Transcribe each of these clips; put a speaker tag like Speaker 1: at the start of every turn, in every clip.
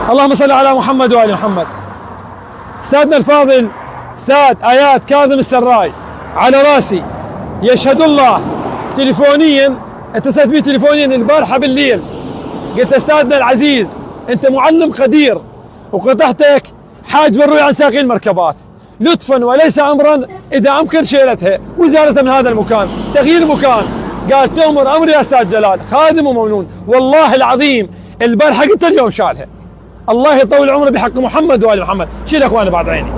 Speaker 1: اللهم صل على محمد وآل محمد. استاذنا الفاضل استاذ آيات كاظم السراي على راسي، يشهد الله تليفونيا، اتصلت بي تليفونيا البارحة بالليل، قلت استاذنا العزيز انت معلم قدير وقطعتك حاج بالروي عن ساقي المركبات، لطفا وليس امرا اذا امكن شيلتها وزارة من هذا المكان، تغيير مكان. قال تؤمر امري يا استاذ جلال، خادم وممنون. والله العظيم البارحة قلت اليوم شالها. الله يطول عمره بحق محمد وآل محمد. شيل اخواني بعد عيني،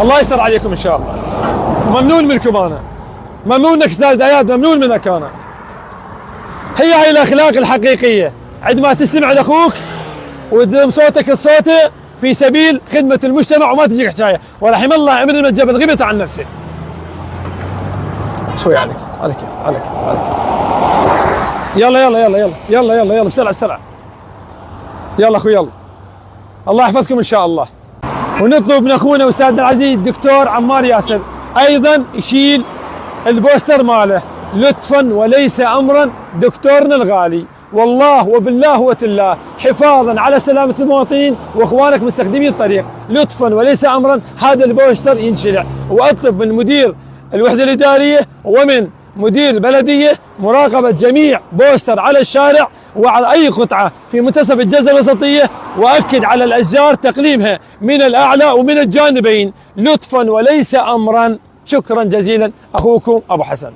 Speaker 1: الله يستر عليكم ان شاء الله. ممنون منكم انا، ممنون منك استاذ اياد، ممنون منك انا. هي الاخلاق الحقيقيه عندما تستمع لاخوك وتدم صوتك الصوته في سبيل خدمه المجتمع وما تجيك حكايه. ورحم الله ابن المجبل غبت عن نفسه. شوي عليك عليك. يلا يلا يلا يلا يلا يلا يلا بسرعه بسرعه. يلا اخوي يلا. الله يحفظكم ان شاء الله. ونطلب من اخونا واستاذنا العزيز الدكتور عمار ياسر ايضا يشيل البوستر ماله لطفا وليس امرا. دكتورنا الغالي والله وبالله وتالله حفاظا على سلامه المواطنين واخوانك مستخدمي الطريق، لطفا وليس امرا هذا البوستر ينشلع. واطلب من مدير الوحده الاداريه ومن مدير البلديه مراقبه جميع بوستر على الشارع وعلى اي قطعه في منتصف الجزر الوسطيه، واكد على الاشجار تقليمها من الاعلى ومن الجانبين لطفا وليس امرا. شكرا جزيلا اخوكم ابو حسن.